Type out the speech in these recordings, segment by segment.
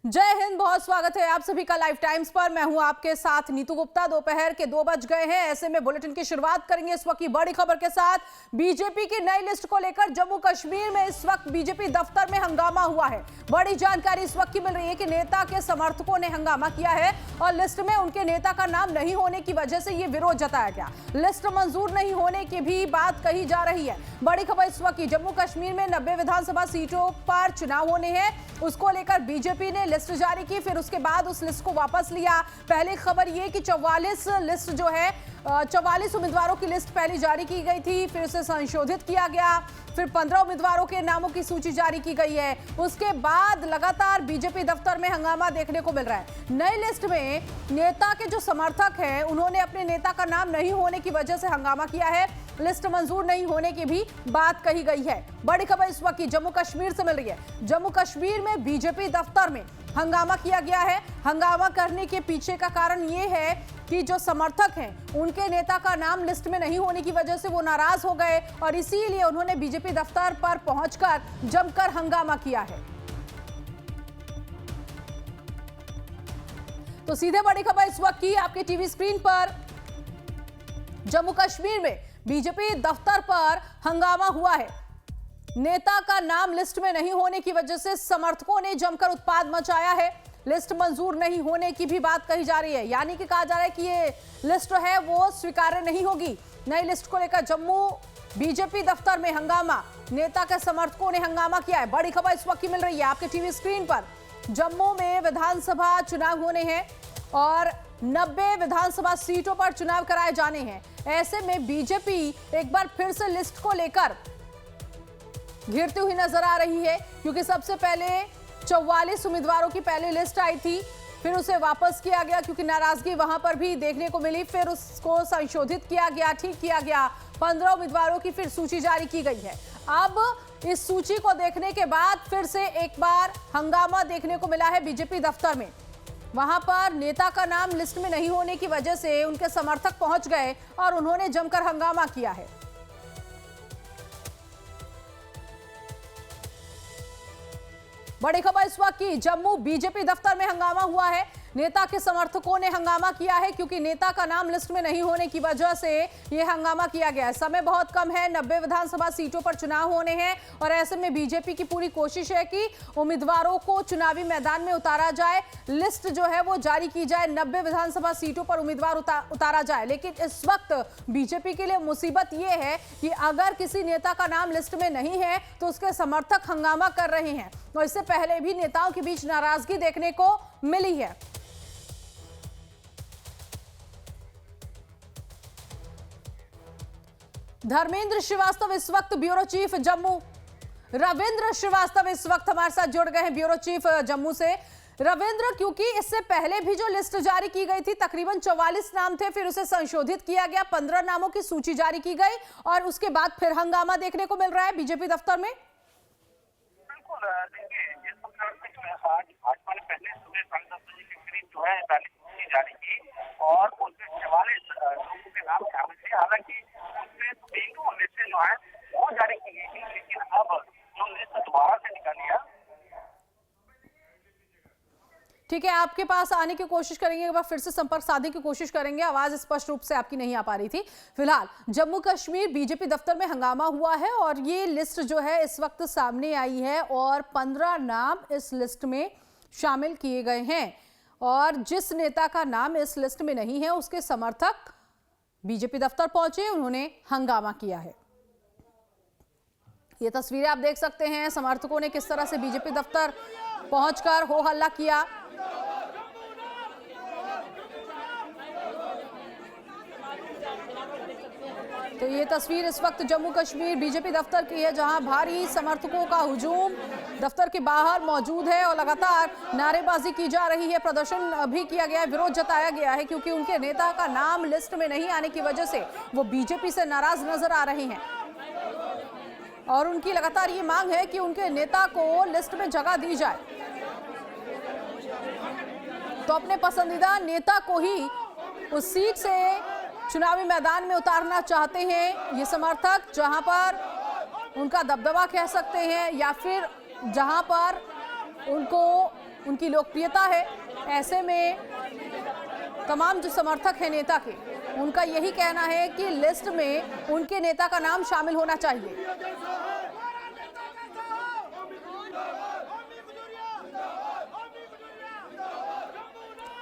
जय हिंद, बहुत स्वागत है आप सभी का लाइव टाइम्स पर। मैं हूं आपके साथ नीतू गुप्ता। दोपहर के 2 बज गए हैं, ऐसे में बुलेटिन की शुरुआत करेंगे इस वक्त की बड़ी खबर के साथ। बीजेपी की नई लिस्ट को लेकर जम्मू कश्मीर में इस वक्त बीजेपी दफ्तर में हंगामा हुआ है। बड़ी जानकारी इस वक्त की मिल रही है कि नेता के समर्थकों ने हंगामा किया है और लिस्ट में उनके नेता का नाम नहीं होने की वजह से ये विरोध जताया गया। लिस्ट मंजूर नहीं होने की भी बात कही जा रही है। बड़ी खबर इस वक्त की, जम्मू कश्मीर में 90 विधानसभा सीटों पर चुनाव होने हैं, उसको लेकर बीजेपी ने लिस्ट जारी की, फिर उसके बाद उस लिस्ट को वापस लिया। पहली खबर ये कि 44 लिस्ट जो है 44 उम्मीदवारों की लिस्ट पहले जारी की गई थी, फिर उसे संशोधित किया गया, फिर 15 उम्मीदवारों के नामों की सूची जारी की गई है। उसके बाद लगातार बीजेपी दफ्तर में हंगामा देखने को मिल रहा है। नई लिस्ट में नेता के जो समर्थक हैं उन्होंने अपने नेता का नाम नहीं होने की वजह से हंगामा किया है। लिस्ट मंजूर नहीं होने की भी बात कही गई है। बड़ी खबर इस वक्त की जम्मू कश्मीर से मिल रही है। जम्मू कश्मीर में बीजेपी दफ्तर में हंगामा किया गया है। हंगामा करने के पीछे का कारण ये है कि जो समर्थक हैं उनके नेता का नाम लिस्ट में नहीं होने की वजह से वो नाराज हो गए और इसीलिए उन्होंने बीजेपी दफ्तर पर पहुंचकर जमकर हंगामा किया है। तो सीधे बड़ी खबर इस वक्त की आपके टीवी स्क्रीन पर। जम्मू कश्मीर में बीजेपी दफ्तर पर हंगामा हुआ है। नेता का नाम लिस्ट में नहीं होने की वजह से समर्थकों ने जमकर उत्पात मचाया है। लिस्ट मंजूर नहीं होने की भी बात कही जा रही है, यानी कि कहा जा रहा है कि ये लिस्ट है वो स्वीकार्य नहीं होगी। नई लिस्ट को लेकर जम्मू बीजेपी दफ्तर में हंगामा, नेता के समर्थकों ने हंगामा किया है। बड़ी खबर इस वक्त की मिल रही है आपके टीवी स्क्रीन पर। जम्मू में विधानसभा चुनाव होने हैं और 90 विधानसभा सीटों पर चुनाव कराए जाने हैं। ऐसे में बीजेपी एक बार फिर से लिस्ट को लेकर घिरती हुई नजर आ रही है, क्योंकि सबसे पहले 44 उम्मीदवारों की पहली लिस्ट आई थी, फिर उसे वापस किया गया क्योंकि नाराजगी वहां पर भी देखने को मिली, फिर उसको संशोधित किया गया, ठीक किया गया। 15 उम्मीदवारों की फिर सूची जारी की गई है। अब इस सूची को देखने के बाद फिर से एक बार हंगामा देखने को मिला है बीजेपी दफ्तर में। वहां पर नेता का नाम लिस्ट में नहीं होने की वजह से उनके समर्थक पहुंच गए और उन्होंने जमकर हंगामा किया है। बड़ी खबर इस वक्त की, जम्मू बीजेपी दफ्तर में हंगामा हुआ है। नेता के समर्थकों ने हंगामा किया है क्योंकि नेता का नाम लिस्ट में नहीं होने की वजह से यह हंगामा किया गया है। समय बहुत कम है, 90 विधानसभा सीटों पर चुनाव होने हैं और ऐसे में बीजेपी की पूरी कोशिश है कि उम्मीदवारों को चुनावी मैदान में उतारा जाए, लिस्ट जो है वो जारी की जाए, 90 विधानसभा सीटों पर उम्मीदवार उतारा जाए। लेकिन इस वक्त बीजेपी के लिए मुसीबत यह है कि अगर किसी नेता का नाम लिस्ट में नहीं है तो उसके समर्थक हंगामा कर रहे हैं और इससे पहले भी नेताओं के बीच नाराजगी देखने को मिली है। धर्मेंद्र श्रीवास्तव इस वक्त ब्यूरो चीफ जम्मू, रविंद्र श्रीवास्तव इस वक्त हमारे साथ जुड़ गए हैं ब्यूरो चीफ जम्मू से। रविंद्र, क्योंकि इससे पहले भी जो लिस्ट जारी की गई थी तकरीबन 44 नाम थे, फिर उसे संशोधित किया गया, 15 नामों की सूची जारी की गई और उसके बाद फिर हंगामा देखने को मिल रहा है बीजेपी दफ्तर में। बिल्कुल, देखिए जिस प्रकार से जो है आज भाजपा ने पहले सुबह 10:30 बजे के करीब जो है सूची जारी की और उसमें 44 लोगों के नाम शामिल थे। हालांकि उसमें 3 लिस्टें जो है वो जारी की गई थी, लेकिन अब जो लिस्ट दोबारा से निकाली है। ठीक है, आपके पास आने की कोशिश करेंगे, एक बार फिर से संपर्क साधने की कोशिश करेंगे। आवाज स्पष्ट रूप से आपकी नहीं आ पा रही थी। फिलहाल जम्मू कश्मीर बीजेपी दफ्तर में हंगामा हुआ है और ये लिस्ट जो है इस वक्त सामने आई है और 15 नाम इस लिस्ट में शामिल किए गए हैं और जिस नेता का नाम इस लिस्ट में नहीं है उसके समर्थक बीजेपी दफ्तर पहुंचे, उन्होंने हंगामा किया है। ये तस्वीरें आप देख सकते हैं, समर्थकों ने किस तरह से बीजेपी दफ्तर पहुंचकर हो हल्ला किया। तो ये तस्वीर इस वक्त जम्मू कश्मीर बीजेपी दफ्तर की है, जहां भारी समर्थकों का हुजूम दफ्तर के बाहर मौजूद है और लगातार नारेबाजी की जा रही है, प्रदर्शन भी किया गया है, विरोध जताया गया है क्योंकि उनके नेता का नाम लिस्ट में नहीं आने की वजह से वो बीजेपी से नाराज नजर आ रहे हैं और उनकी लगातार ये मांग है कि उनके नेता को लिस्ट में जगह दी जाए। तो अपने पसंदीदा नेता को ही उस सीट से चुनावी मैदान में उतारना चाहते हैं ये समर्थक, जहां पर उनका दबदबा कह सकते हैं या फिर जहां पर उनको उनकी लोकप्रियता है। ऐसे में तमाम जो समर्थक हैं नेता के, उनका यही कहना है कि लिस्ट में उनके नेता का नाम शामिल होना चाहिए।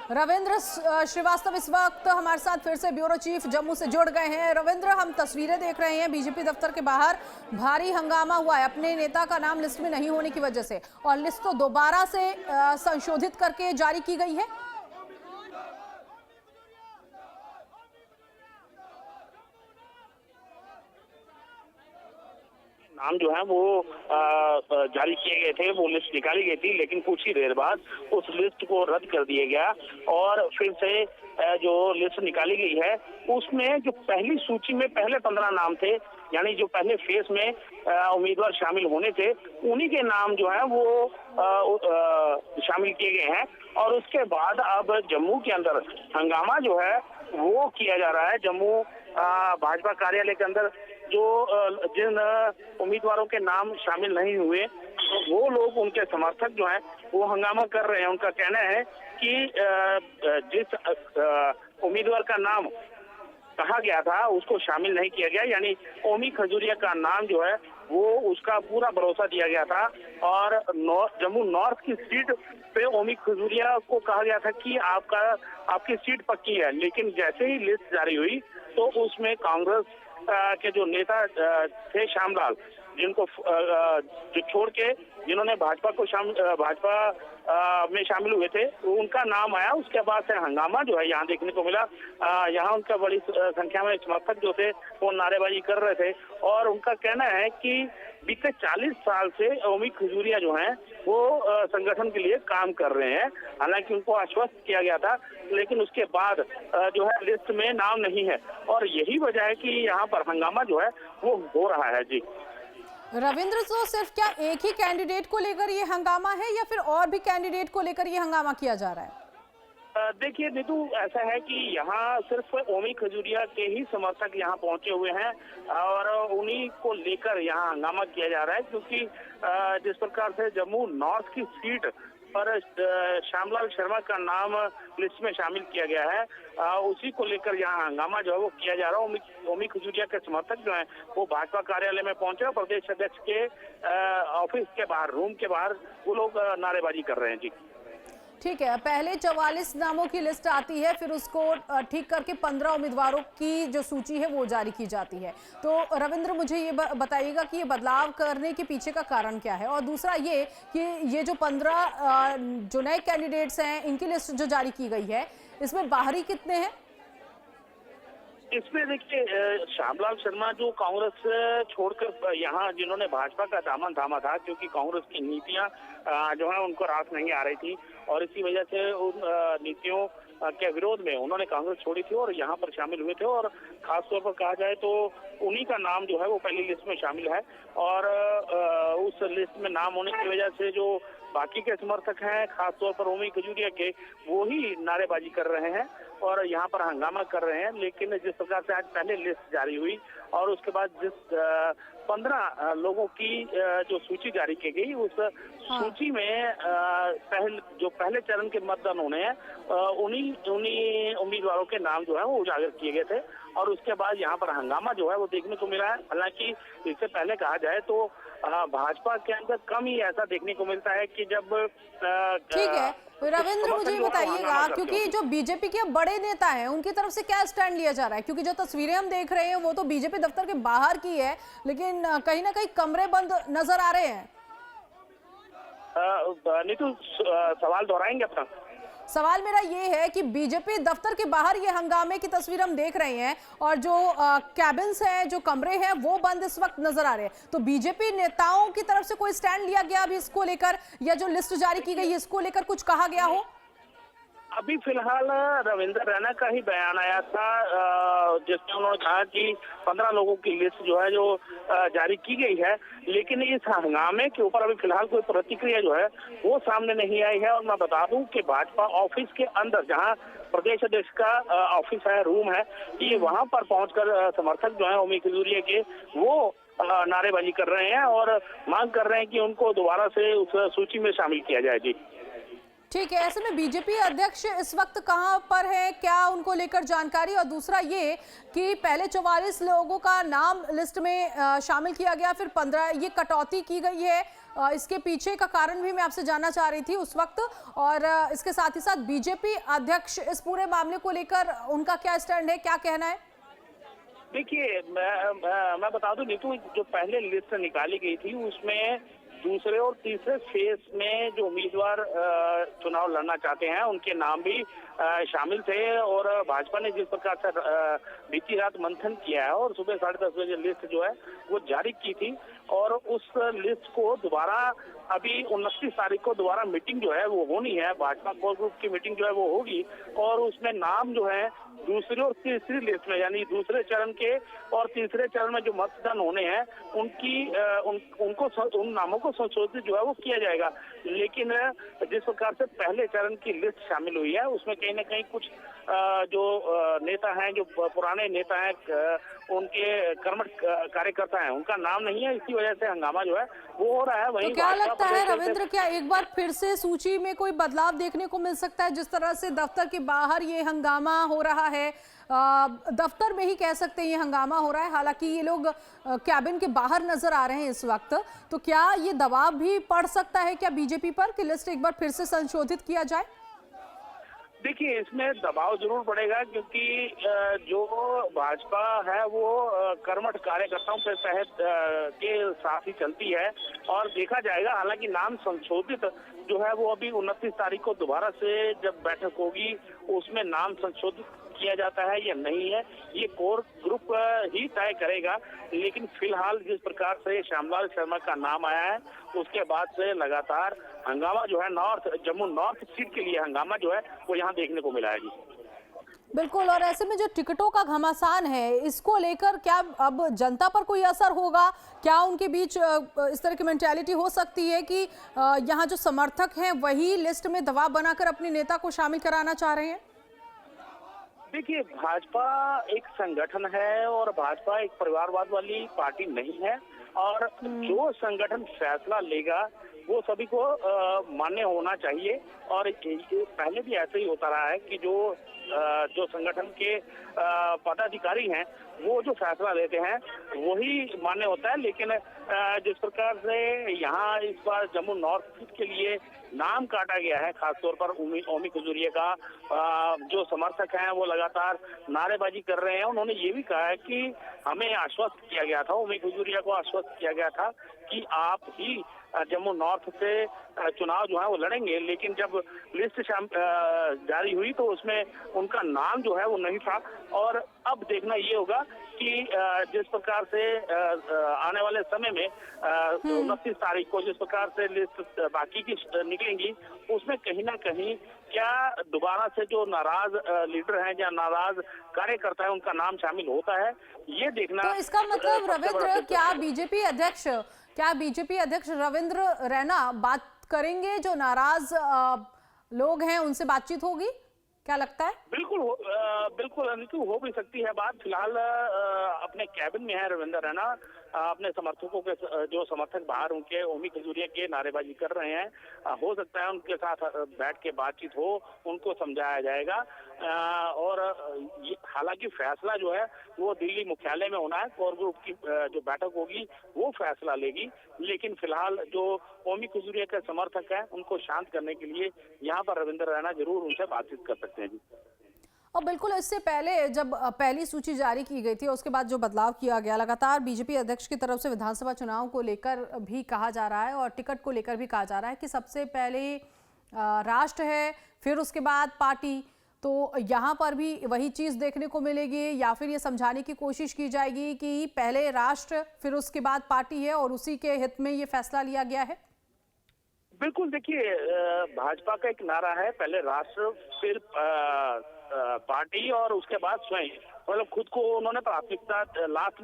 रविंद्र श्रीवास्तव इस वक्त हमारे साथ फिर से ब्यूरो चीफ जम्मू से जुड़ गए हैं। रविंद्र, हम तस्वीरें देख रहे हैं, बीजेपी दफ्तर के बाहर भारी हंगामा हुआ है अपने नेता का नाम लिस्ट में नहीं होने की वजह से, और लिस्ट तो दोबारा से संशोधित करके जारी की गई है। नाम जो है वो जारी किए गए थे, वो लिस्ट निकाली गई थी, लेकिन कुछ ही देर बाद उस लिस्ट को रद्द कर दिया गया और फिर से जो लिस्ट निकाली गई है उसमें जो पहली सूची में पहले 15 नाम थे, यानी जो पहले फेज में उम्मीदवार शामिल होने थे, उन्हीं के नाम जो है वो शामिल किए गए हैं। और उसके बाद अब जम्मू के अंदर हंगामा जो है वो किया जा रहा है। जम्मू भाजपा कार्यालय के अंदर जो जिन उम्मीदवारों के नाम शामिल नहीं हुए, तो वो लोग, उनके समर्थक जो हैं वो हंगामा कर रहे हैं। उनका कहना है कि जिस उम्मीदवार का नाम कहा गया था उसको शामिल नहीं किया गया, यानी ओमी खजूरिया का नाम जो है वो उसका पूरा भरोसा दिया गया था। और जम्मू नॉर्थ की सीट पे ओमी खजूरिया को कहा गया था कि आपकी सीट पक्की है, लेकिन जैसे ही लिस्ट जारी हुई तो उसमें कांग्रेस के जो नेता थे श्यामलाल, जिनको जो छोड़ के जिन्होंने भाजपा में शामिल हुए थे, उनका नाम आया। उसके बाद से हंगामा जो है यहाँ देखने को मिला। यहाँ उनका बड़ी संख्या में समर्थक जो थे वो नारेबाजी कर रहे थे और उनका कहना है कि बीते 40 साल से ओमी खजूरिया जो हैं वो संगठन के लिए काम कर रहे हैं। हालांकि उनको आश्वस्त किया गया था, लेकिन उसके बाद जो है लिस्ट में नाम नहीं है और यही वजह है कि यहाँ पर हंगामा जो है वो हो रहा है। जी रविंद्र, तो सिर्फ क्या एक ही कैंडिडेट को लेकर ये हंगामा है या फिर और भी कैंडिडेट को लेकर ये हंगामा किया जा रहा है? देखिए नीतू, ऐसा है कि यहाँ सिर्फ ओमी खजूरिया के ही समर्थक यहाँ पहुंचे हुए हैं और उन्हीं को लेकर यहाँ हंगामा किया जा रहा है, क्योंकि जिस प्रकार से जम्मू नॉर्थ की सीट पर श्यामलाल शर्मा का नाम लिस्ट में शामिल किया गया है, उसी को लेकर यहाँ हंगामा जो है वो किया जा रहा है। ओमी खजूरिया के समर्थक जो हैं वो भाजपा कार्यालय में पहुंचे और प्रदेश अध्यक्ष के ऑफिस के बाहर, रूम के बाहर वो लोग नारेबाजी कर रहे हैं। जी ठीक है, पहले 44 नामों की लिस्ट आती है, फिर उसको ठीक करके 15 उम्मीदवारों की जो सूची है वो जारी की जाती है। तो रविंद्र, मुझे ये बताइएगा कि ये बदलाव करने के पीछे का कारण क्या है, और दूसरा ये कि ये जो 15 जो नए कैंडिडेट्स हैं इनकी लिस्ट जो जारी की गई है, इसमें बाहरी कितने हैं? इसमें देखिए, श्यामलाल शर्मा जो कांग्रेस छोड़कर यहाँ जिन्होंने भाजपा का दामन थामा था, क्योंकि कांग्रेस की नीतियां जो है उनको रास नहीं आ रही थी और इसी वजह से उन नीतियों के विरोध में उन्होंने कांग्रेस छोड़ी थी और यहाँ पर शामिल हुए थे। और खास तौर पर कहा जाए तो उन्हीं का नाम जो है वो पहली लिस्ट में शामिल है और उस लिस्ट में नाम होने की वजह से जो बाकी के समर्थक हैं, खासतौर पर ओमी खजूरिया के, वो ही नारेबाजी कर रहे हैं और यहाँ पर हंगामा कर रहे हैं। लेकिन जिस प्रकार से आज पहले लिस्ट जारी हुई और उसके बाद जिस 15 लोगों की जो सूची जारी की गई, उस सूची में पहले चरण के मतदान होने हैं, उन्हीं उम्मीदवारों के नाम जो है वो उजागर किए गए थे और उसके बाद यहाँ पर हंगामा जो है वो देखने को मिला है। हालांकि इससे पहले कहा जाए तो भाजपा के अंदर कम ही ऐसा देखने को मिलता है कि जब ठीक है रविंद्र, मुझे बताइएगा, क्योंकि जो बीजेपी के बड़े नेता हैं उनकी तरफ से क्या स्टैंड लिया जा रहा है, क्योंकि जो तस्वीरें हम देख रहे हैं वो तो बीजेपी दफ्तर के बाहर की है, लेकिन कहीं ना कहीं कमरे बंद नजर आ रहे हैं। नीतू, सवाल दोहराएंगे अपना? सवाल मेरा ये है कि बीजेपी दफ्तर के बाहर ये हंगामे की तस्वीर हम देख रहे हैं और जो कैबिन्स हैं, जो कमरे हैं वो बंद इस वक्त नजर आ रहे हैं, तो बीजेपी नेताओं की तरफ से कोई स्टैंड लिया गया अभी इसको लेकर, या जो लिस्ट जारी की गई है इसको लेकर कुछ कहा गया हो? अभी फिलहाल रविंद्र रैना का ही बयान आया था जिसमें उन्होंने कहा कि 15 लोगों की लिस्ट जो है जो जारी की गई है, लेकिन इस हंगामे के ऊपर अभी फिलहाल कोई प्रतिक्रिया जो है वो सामने नहीं आई है। और मैं बता दूं कि भाजपा ऑफिस के अंदर, जहां प्रदेश अध्यक्ष का ऑफिस है, रूम है, ये वहां पर पहुंचकर समर्थक जो है ओमी खजूरिया के, वो नारेबाजी कर रहे हैं और मांग कर रहे हैं कि उनको दोबारा से उस सूची में शामिल किया जाए। जी ठीक है, ऐसे में बीजेपी अध्यक्ष इस वक्त कहां पर है, क्या उनको लेकर जानकारी? और दूसरा ये कि पहले 44 लोगों का नाम लिस्ट में शामिल किया गया, फिर 15 ये कटौती की गई है। इसके पीछे का कारण भी मैं आपसे जानना चाह रही थी उस वक्त। और इसके साथ ही साथ बीजेपी अध्यक्ष इस पूरे मामले को लेकर उनका क्या स्टैंड है, क्या कहना है? देखिए, मैं बता दूं नीतू, जो पहले लिस्ट निकाली गई थी उसमें दूसरे और तीसरे फेज में जो उम्मीदवार चुनाव लड़ना चाहते हैं उनके नाम भी शामिल थे। और भाजपा ने जिस प्रकार से बीती रात मंथन किया है और सुबह 10:30 बजे लिस्ट जो है वो जारी की थी, और उस लिस्ट को दोबारा अभी 29 तारीख को दोबारा मीटिंग जो है वो होनी है, भाजपा कोर ग्रुप की मीटिंग जो है वो होगी। और उसमें नाम जो है दूसरी और तीसरी लिस्ट में, यानी दूसरे चरण के और तीसरे चरण में जो मतदान होने हैं उन नामों को संशोधित जो है वो किया जाएगा। लेकिन जिस प्रकार से पहले चरण की लिस्ट शामिल हुई है उसमें कहीं ना कहीं कुछ जो नेता हैं, जो पुराने नेता हैं, उनके कर्मठ कार्यकर्ता हैं, उनका नाम नहीं है, इसी वजह से हंगामा जो है वो हो रहा है। वहीं तो क्या लगता है रविंद्र, क्या एक बार फिर से सूची में कोई बदलाव देखने को मिल सकता है? जिस तरह से दफ्तर के बाहर ये हंगामा हो रहा है, दफ्तर में ही कह सकते हैं ये हंगामा हो रहा है, हालांकि ये लोग कैबिन के बाहर नजर आ रहे हैं इस वक्त, तो क्या ये दबाव भी पड़ सकता है क्या बीजेपी पर कि लिस्ट एक बार फिर से संशोधित किया जाए? देखिए, इसमें दबाव जरूर पड़ेगा, क्योंकि जो भाजपा है वो कर्मठ कार्यकर्ताओं के तहत के साथ ही चलती है और देखा जाएगा। हालांकि नाम संशोधित जो है वो अभी 29 तारीख को दोबारा से जब बैठक होगी उसमें नाम संशोधित किया जाता है या नहीं है ये कोर ग्रुप ही तय करेगा। लेकिन फिलहाल जिस प्रकार से श्यामलाल शर्मा का नाम आया है उसके बाद से लगातार हंगामा जो है जम्मू नॉर्थ सीट के लिए हंगामा जो है वो यहाँ देखने को मिला है जी। बिल्कुल, और ऐसे में जो टिकटों का घमासान है इसको लेकर क्या अब जनता पर कोई असर होगा? क्या उनके बीच इस तरह की मेंटालिटी हो सकती है कि यहाँ जो समर्थक हैं वही लिस्ट में दबाव बनाकर अपने नेता को शामिल कराना चाह रहे हैं? देखिए, भाजपा एक संगठन है और भाजपा एक परिवारवाद वाली पार्टी नहीं है, और जो संगठन फैसला लेगा वो सभी को मान्य होना चाहिए। और पहले भी ऐसे ही होता रहा है कि जो संगठन के पदाधिकारी हैं वो जो फैसला लेते हैं वही मान्य होता है। लेकिन जिस प्रकार से यहाँ इस बार जम्मू नॉर्थ सीट के लिए नाम काटा गया है, खासतौर पर ओमी खजूरिया का जो समर्थक हैं वो लगातार नारेबाजी कर रहे हैं। उन्होंने ये भी कहा है कि हमें आश्वस्त किया गया था, ओमी खजूरिया को आश्वस्त किया गया था कि आप ही जम्मू नॉर्थ से चुनाव जो है वो लड़ेंगे। लेकिन जब लिस्ट जारी हुई तो उसमें उनका नाम जो है वो नहीं था। और अब देखना ये होगा कि जिस प्रकार से आने वाले समय में 29 तारीख को जिस प्रकार से लिस्ट बाकी की निकलेंगी उसमें कहीं ना कहीं क्या दोबारा से जो नाराज लीडर हैं या नाराज कार्यकर्ता है उनका नाम शामिल होता है, ये देखना। तो इसका मतलब रविंद्र, क्या बीजेपी अध्यक्ष रविंद्र रैना बात करेंगे, जो नाराज लोग हैं उनसे बातचीत होगी, क्या लगता है? बिल्कुल नीतू, हो भी सकती है बात। फिलहाल अपने कैबिन में है रविंद्र रैना, अपने समर्थकों के जो समर्थक बाहर उनके ओमी खजूरिया के नारेबाजी कर रहे हैं, हो सकता है उनके साथ बैठ के बातचीत हो, उनको समझाया जाएगा। और हालांकि फैसला जो है वो दिल्ली मुख्यालय में होना है, कोर ग्रुप की जो बैठक होगी वो फैसला लेगी। लेकिन फिलहाल जो ओमी खजूरिया के समर्थक हैं उनको शांत करने के लिए यहाँ पर रविंद्र रैना जरूर उनसे बातचीत कर सकते हैं जी। और बिल्कुल, इससे पहले जब पहली सूची जारी की गई थी उसके बाद जो बदलाव किया गया, लगातार बीजेपी अध्यक्ष की तरफ से विधानसभा चुनाव को लेकर भी कहा जा रहा है और टिकट को लेकर भी कहा जा रहा है कि सबसे पहले राष्ट्र है, फिर उसके बाद पार्टी। तो यहाँ पर भी वही चीज़ देखने को मिलेगी या फिर ये समझाने की कोशिश की जाएगी कि पहले राष्ट्र फिर उसके बाद पार्टी है और उसी के हित में ये फैसला लिया गया है? बिल्कुल, देखिए, भाजपा का एक नारा है, पहले राष्ट्र फिर पार्टी और उसके बाद स्वयं, मतलब खुद को उन्होंने प्राथमिकता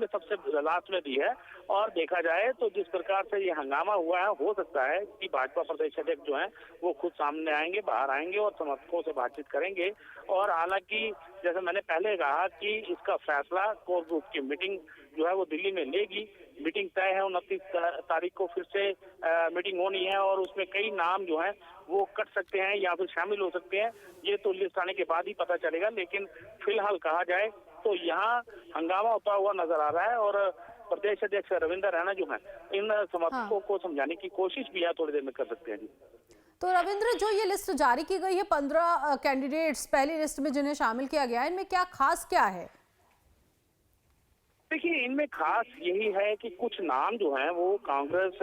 सबसे लास्ट में दी है। और देखा जाए तो जिस प्रकार से ये हंगामा हुआ है, हो सकता है कि भाजपा प्रदेश अध्यक्ष जो हैं वो खुद सामने आएंगे, बाहर आएंगे और समर्थकों से बातचीत करेंगे। और हालांकि जैसे मैंने पहले कहा कि इसका फैसला कोर ग्रुप की मीटिंग जो है वो दिल्ली में लेगी। मीटिंग तय है, 29 तारीख को फिर से मीटिंग होनी है और उसमें कई नाम जो हैं वो कट सकते हैं या फिर शामिल हो सकते हैं। ये तो लिस्ट आने के बाद ही पता चलेगा, लेकिन फिलहाल कहा जाए तो यहाँ हंगामा होता हुआ नजर आ रहा है और प्रदेश अध्यक्ष रविंद्र रैना जो है इन समर्थकों को समझाने की कोशिश भी है, थोड़ी देर में कर सकते हैं जी। तो रविंद्र, जो ये लिस्ट जारी की गई है 15 कैंडिडेट्स पहली लिस्ट में जिन्हें शामिल किया गया है, इनमें क्या खास क्या है? देखिए, इनमें खास यही है कि कुछ नाम जो हैं वो कांग्रेस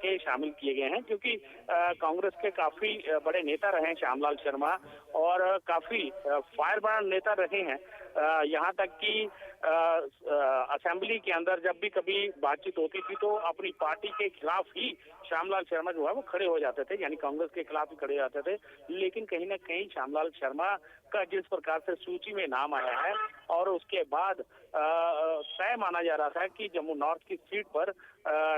के शामिल किए गए हैं, क्योंकि कांग्रेस के काफी बड़े नेता रहे हैं श्यामलाल शर्मा और काफी फायरब्रांड नेता रहे हैं। यहाँ तक कि असेंबली के अंदर जब भी कभी बातचीत होती थी तो अपनी पार्टी के खिलाफ ही श्यामलाल शर्मा जो है वो खड़े हो जाते थे, यानी कांग्रेस के खिलाफ ही खड़े हो जाते थे। लेकिन कहीं ना कहीं श्यामलाल शर्मा का जिस प्रकार से सूची में नाम आया है और उसके बाद तय माना जा रहा था कि जम्मू नॉर्थ की सीट पर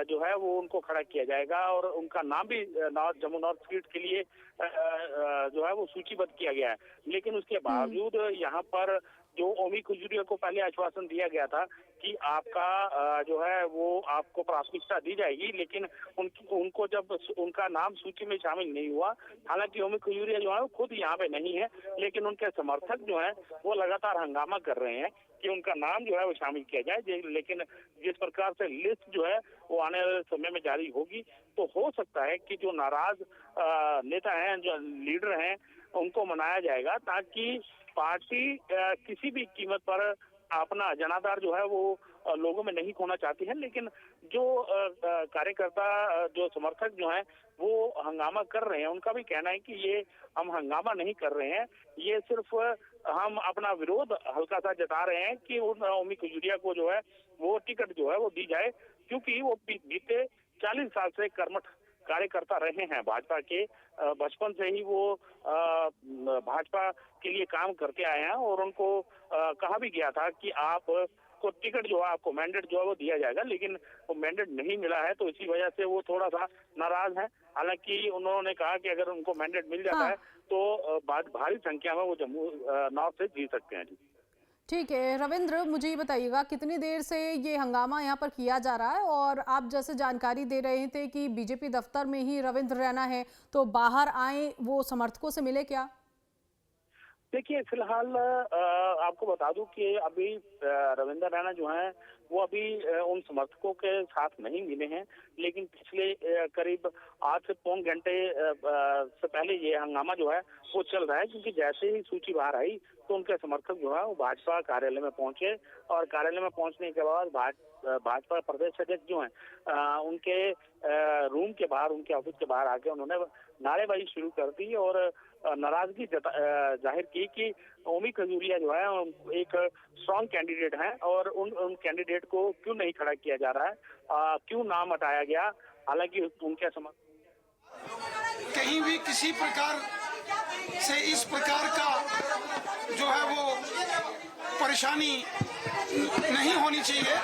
जो है वो उनको खड़ा किया जाएगा और उनका नाम भी जम्मू नॉर्थ सीट के लिए जो है वो सूचीबद्ध किया गया है। लेकिन उसके बावजूद यहाँ पर जो ओमी खजुरिया को पहले आश्वासन दिया गया था कि आपका जो है वो आपको प्राथमिकता दी जाएगी, लेकिन उनको जब उनका नाम सूची में शामिल नहीं हुआ, हालांकि ओमी खजुरिया जो है वो खुद यहाँ पे नहीं है, लेकिन उनके समर्थक जो है वो लगातार हंगामा कर रहे हैं कि उनका नाम जो है वो शामिल किया जाए। लेकिन जिस प्रकार से लिस्ट जो है वो आने वाले समय में जारी होगी तो हो सकता है कि जो नाराज नेता हैं, जो लीडर हैं, उनको मनाया जाएगा, ताकि पार्टी किसी भी कीमत पर अपना जनाधार जो है वो लोगों में नहीं खोना चाहती है। लेकिन जो कार्यकर्ता, जो समर्थक जो हैं वो हंगामा कर रहे हैं, उनका भी कहना है कि ये हम हंगामा नहीं कर रहे हैं, ये सिर्फ हम अपना विरोध हल्का सा जता रहे हैं कि उन ओमी खजुरिया को जो है वो टिकट जो है वो दी जाए, क्योंकि वो बीते 40 साल से कर्मठ कार्यकर्ता रहे हैं भाजपा के। बचपन से ही वो भाजपा के लिए काम करते आए हैं और उनको कहा भी गया था कि आप को टिकट जो है, आपको मैंडेट जो है वो दिया जाएगा, लेकिन वो मैंडेट नहीं मिला है, तो इसी वजह से वो थोड़ा सा नाराज है। हालांकि उन्होंने कहा कि अगर उनको मैंडेट मिल जाता है तो भारी संख्या में वो जम्मू नॉर्थ से जीत सकते हैं जी। ठीक है रविंद्र, मुझे ये बताइएगा कितनी देर से ये हंगामा यहाँ पर किया जा रहा है, और आप जैसे जानकारी दे रहे थे कि बीजेपी दफ्तर में ही रविंद्र रैना है, तो बाहर आए वो समर्थकों से मिले क्या? देखिए, फिलहाल आपको बता दूं कि अभी रविंद्र रैना जो हैं वो अभी उन समर्थकों के साथ नहीं मिले हैं, लेकिन पिछले करीब आज से पौन घंटे से पहले ये हंगामा जो है वो चल रहा है, क्योंकि जैसे ही सूची बाहर आई तो उनके समर्थक जो है वो भाजपा कार्यालय में पहुंचे और कार्यालय में पहुंचने के बाद भाजपा प्रदेश अध्यक्ष जो हैं उनके रूम के बाहर, उनके ऑफिस के बाहर आके उन्होंने नारेबाजी शुरू कर दी और नाराजगी जाहिर की कि ओमी खजुरिया जो है एक स्ट्रॉन्ग कैंडिडेट हैं और उन कैंडिडेट को क्यों नहीं खड़ा किया जा रहा है, क्यों नाम हटाया गया। हालांकि उनके कहीं भी किसी प्रकार से इस प्रकार का जो है वो परेशानी नहीं होनी चाहिए।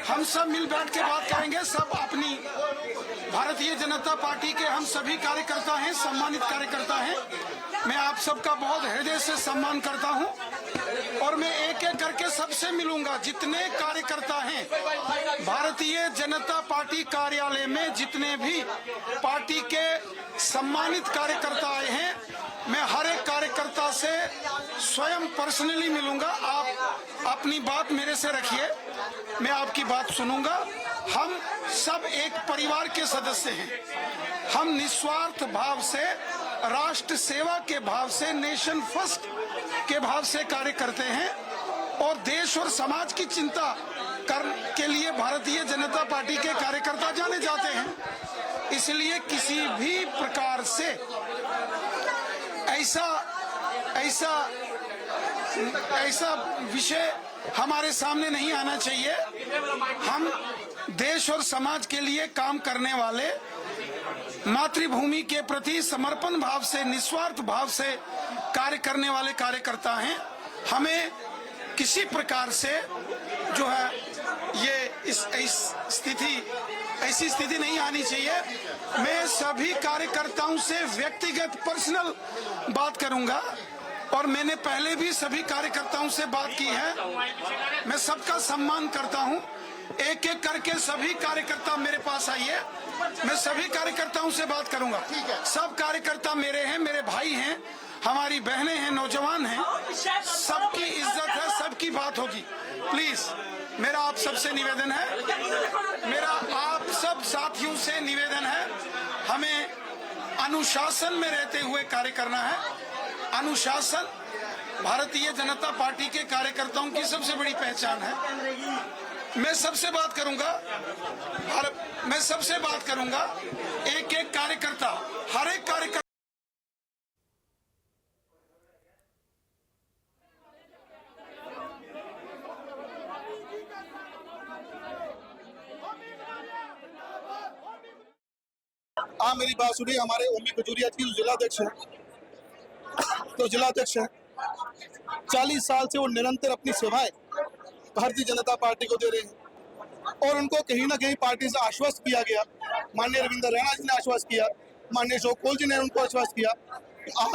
हम सब मिल बैठ के बात करेंगे। सब अपनी भारतीय जनता पार्टी के हम सभी कार्यकर्ता हैं, सम्मानित कार्यकर्ता हैं। मैं आप सबका बहुत हृदय से सम्मान करता हूं और मैं एक एक करके सबसे मिलूंगा। जितने कार्यकर्ता हैं भारतीय जनता पार्टी कार्यालय में, जितने भी पार्टी के सम्मानित कार्यकर्ता आए हैं, मैं हर एक कार्यकर्ता से स्वयं पर्सनली मिलूंगा। आप अपनी बात मेरे से रखिए, मैं आपकी बात सुनूंगा। हम सब एक परिवार के सदस्य हैं। हम निस्वार्थ भाव से, राष्ट्र सेवा के भाव से, नेशन फर्स्ट के भाव से कार्य करते हैं और देश और समाज की चिंता के लिए भारतीय जनता पार्टी के कार्यकर्ता जाने जाते हैं। इसलिए किसी भी प्रकार से ऐसा विषय हमारे सामने नहीं आना चाहिए। हम देश और समाज के लिए काम करने वाले, मातृभूमि के प्रति समर्पण भाव से, निस्वार्थ भाव से कार्य करने वाले कार्यकर्ता हैं। हमें किसी प्रकार से जो है ये ऐसी स्थिति नहीं आनी चाहिए। मैं सभी कार्यकर्ताओं से व्यक्तिगत पर्सनल बात करूंगा और मैंने पहले भी सभी कार्यकर्ताओं से बात की है। मैं सबका सम्मान करता हूं, एक एक करके सभी कार्यकर्ता मेरे पास आइए, मैं सभी कार्यकर्ताओं से बात करूंगा। सब कार्यकर्ता मेरे हैं, मेरे भाई हैं, हमारी बहनें हैं, नौजवान हैं, सबकी इज्जत है, सबकी बात होगी। प्लीज मेरा आप सबसे निवेदन है, मेरा आप सब साथियों से निवेदन है, हमें अनुशासन में रहते हुए कार्य करना है। अनुशासन भारतीय जनता पार्टी के कार्यकर्ताओं की सबसे बड़ी पहचान है। मैं सबसे बात करूंगा, मैं सबसे बात करूंगा, एक एक कार्यकर्ता, हर एक कार्यकर्ता। मेरी बात सुनिए, हमारे ओमी खजूरिया जी जिलाध्यक्ष हैं, तो जिलाध्यक्ष हैं 40 साल से वो निरंतर अपनी सेवाएं भारतीय जनता पार्टी को दे रहे हैं और उनको कहीं ना कहीं पार्टी से आश्वस्त किया गया। माननीय रविंद्र रैना जी ने आश्वस्त किया, माननीय अशोक कौल जी ने उनको आश्वस्त किया,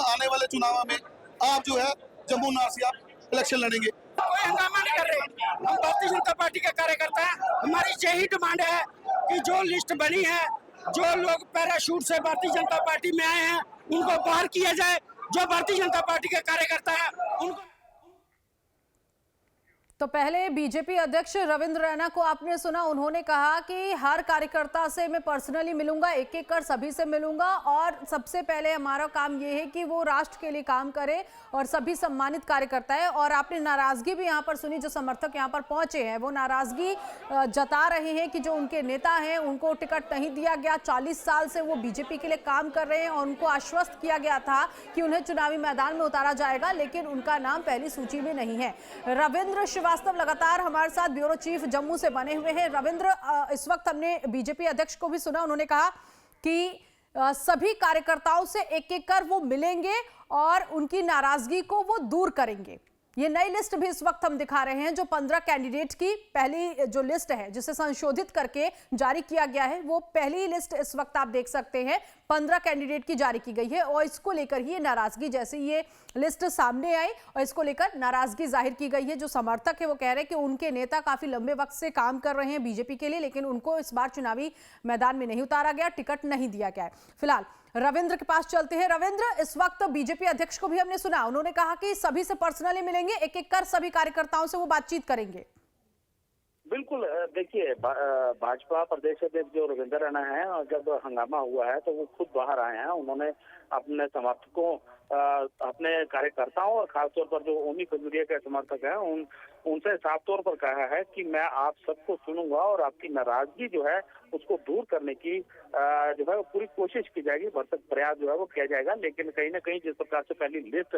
आने वाले चुनाव में आप जो है जम्मू नार से आप इलेक्शन लड़ेंगे। कोई हंगामा नहीं कर रहे, हम भारतीय जनता पार्टी के कार्यकर्ता हैं। हमारी यही डिमांड है कि जो लिस्ट बनी है, जो लोग पैराशूट से भारतीय जनता पार्टी में आए हैं, उनको बाहर किया जाए। जो भारतीय जनता पार्टी के कार्यकर्ता हैं उनको। तो पहले बीजेपी अध्यक्ष रविंद्र रैना को आपने सुना, उन्होंने कहा कि हर कार्यकर्ता से मैं पर्सनली मिलूंगा, एक एक कर सभी से मिलूंगा और सबसे पहले हमारा काम ये है कि वो राष्ट्र के लिए काम करे और सभी सम्मानित कार्यकर्ता है। और आपने नाराजगी भी यहाँ पर सुनी, जो समर्थक यहाँ पर पहुंचे हैं वो नाराजगी जता रहे हैं कि जो उनके नेता हैं उनको टिकट नहीं दिया गया। 40 साल से वो बीजेपी के लिए काम कर रहे हैं और उनको आश्वस्त किया गया था कि उन्हें चुनावी मैदान में उतारा जाएगा, लेकिन उनका नाम पहली सूची में नहीं है। रविंद्र श्रीवास्तव लगातार हमारे साथ ब्यूरो चीफ जम्मू से बने हुए हैं। रविंद्र, इस वक्त हमने बीजेपी अध्यक्ष को भी सुना, उन्होंने कहा कि सभी कार्यकर्ताओं से एक एक कर वो मिलेंगे और उनकी नाराजगी को वो दूर करेंगे। ये नई लिस्ट भी इस वक्त हम दिखा रहे हैं, जो 15 कैंडिडेट की पहली जो लिस्ट है जिसे संशोधित करके जारी किया गया है, वो पहली लिस्ट इस वक्त आप देख सकते हैं 15 कैंडिडेट की जारी की गई है। और इसको लेकर ही नाराजगी, जैसे ये लिस्ट सामने आई और इसको लेकर नाराजगी जाहिर की गई है। जो समर्थक है वो कह रहे हैं कि उनके नेता काफी लंबे वक्त से काम कर रहे हैं बीजेपी के लिए, लेकिन उनको इस बार चुनावी मैदान में नहीं उतारा गया, टिकट नहीं दिया गया है। फिलहाल रविंद्र के पास चलते हैं। रविंद्र, इस वक्त बीजेपी अध्यक्ष को भी हमने सुना, उन्होंने कहा कि सभी से पर्सनली मिलेंगे, एक एक कर सभी कार्यकर्ताओं से वो बातचीत करेंगे। बिल्कुल, देखिए भाजपा प्रदेश अध्यक्ष जो रविंद्र रैना है, जब हंगामा हुआ है तो वो खुद बाहर आए हैं। उन्होंने अपने समर्थकों, अपने कार्यकर्ताओं और खासतौर पर जो ओमी खजूरिया के समर्थक हैं उनसे साफ तौर पर कहा है कि मैं आप सबको सुनूंगा और आपकी नाराजगी जो है उसको दूर करने की जो है पूरी कोशिश की जाएगी, भरसक प्रयास जो है वो किया जाएगा। लेकिन कहीं ना कहीं जिस प्रकार से पहली लिस्ट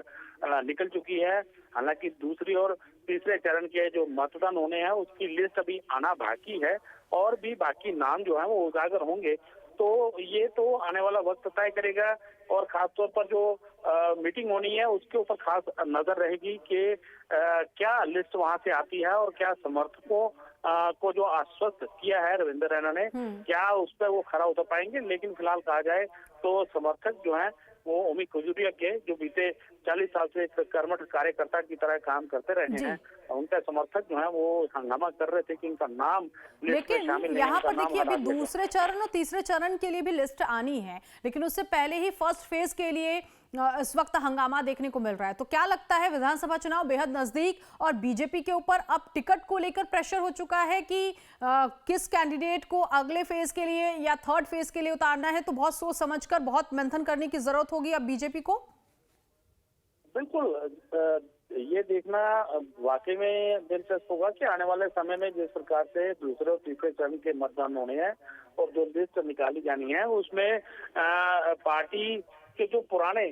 निकल चुकी है, हालांकि दूसरी और तीसरे चरण के जो मतदान होने हैं उसकी लिस्ट अभी आना बाकी है और भी बाकी नाम जो है वो उजागर होंगे। तो ये तो आने वाला वक्त तय करेगा और खासतौर पर जो मीटिंग होनी है उसके ऊपर खास नजर रहेगी कि क्या लिस्ट वहां से आती है और क्या समर्थकों को जो आश्वस्त किया है रविंद्र रैना ने, क्या उस पर वो खरा उतर पाएंगे। लेकिन फिलहाल कहा जाए तो समर्थक जो हैं वो ओमी खजूरिया के, जो बीते 40 साल से एक कर्मठ कार्यकर्ता की तरह काम करते रहे हैं, उनके समर्थक जो हैं वो हंगामा कर रहे थे कि उनका नाम लिस्ट में शामिल नहीं है। यहाँ पर देखिए अभी दूसरे चरण और तीसरे चरण के लिए भी लिस्ट आनी है, लेकिन उससे पहले ही फर्स्ट फेज के लिए इस वक्त हंगामा देखने को मिल रहा है। तो क्या लगता है, विधानसभा चुनाव बेहद नजदीक और बीजेपी के ऊपर अब टिकट को लेकर प्रेशर हो चुका है कि किस कैंडिडेट को अगले फेज के लिए या थर्ड फेज के लिए उतारना है, तो बहुत सोच समझकर, बहुत मंथन करने की जरूरत होगी अब बीजेपी को। बिल्कुल, ये देखना वाकई में दिलचस्प होगा कि आने वाले समय में जिस प्रकार से दूसरे और तीसरे चरण के मतदान होने हैं और जो लिस्ट निकाली जानी है उसमें पार्टी के जो पुराने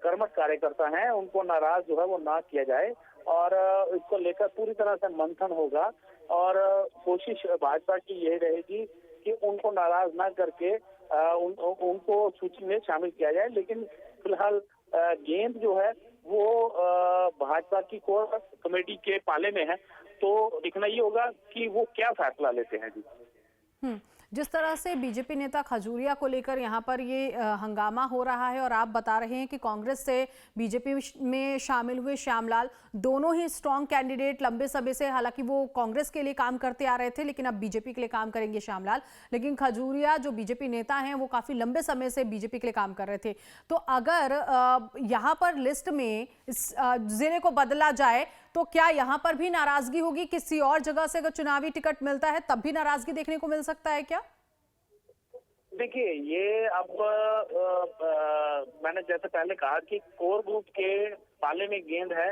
कर्मठ कार्यकर्ता हैं उनको नाराज जो है वो ना किया जाए और इसको लेकर पूरी तरह से मंथन होगा और कोशिश भाजपा की यही रहेगी कि उनको नाराज ना करके उनको सूची में शामिल किया जाए। लेकिन फिलहाल गेंद जो है वो भाजपा की कोर कमेटी के पाले में है, तो देखना ये होगा कि वो क्या फैसला लेते हैं जी। जिस तरह से बीजेपी नेता खजूरिया को लेकर यहाँ पर ये हंगामा हो रहा है और आप बता रहे हैं कि कांग्रेस से बीजेपी में शामिल हुए श्यामलाल दोनों ही स्ट्रांग कैंडिडेट लंबे समय से, हालांकि वो कांग्रेस के लिए काम करते आ रहे थे लेकिन अब बीजेपी के लिए काम करेंगे श्यामलाल, लेकिन खजूरिया जो बीजेपी नेता हैं वो काफी लंबे समय से बीजेपी के लिए काम कर रहे थे। तो अगर यहाँ पर लिस्ट में इस जिले को बदला जाए तो क्या यहाँ पर भी नाराजगी होगी? किसी और जगह से अगर चुनावी टिकट मिलता है तब भी नाराजगी देखने को मिल सकता है क्या? देखिए, ये अब मैंने जैसे पहले कहा कि कोर ग्रुप के पाले में गेंद है।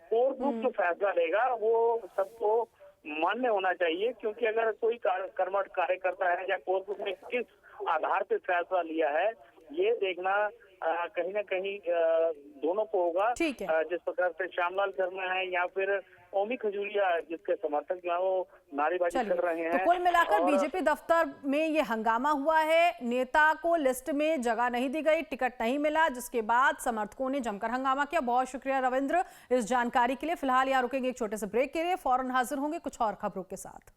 कोर ग्रुप जो फैसला लेगा वो सबको मान्य होना चाहिए, क्योंकि अगर कोई कर्मठ कार्यकर्ता है या कोर ग्रुप ने किस आधार पर फैसला लिया है, ये देखना कहीं ना कहीं दोनों को होगा। जिस प्रकार से श्यामलाल शर्मा है या फिर ओमी खजूरिया जिसके समर्थक जो है वो नारेबाजी कर रहे हैं। तो कुल मिलाकर बीजेपी दफ्तर में ये हंगामा हुआ है, नेता को लिस्ट में जगह नहीं दी गई, टिकट नहीं मिला, जिसके बाद समर्थकों ने जमकर हंगामा किया। बहुत शुक्रिया रविंद्र इस जानकारी के लिए। फिलहाल यहाँ रुकेंगे एक छोटे से ब्रेक के लिए, फौरन हाजिर होंगे कुछ और खबरों के साथ।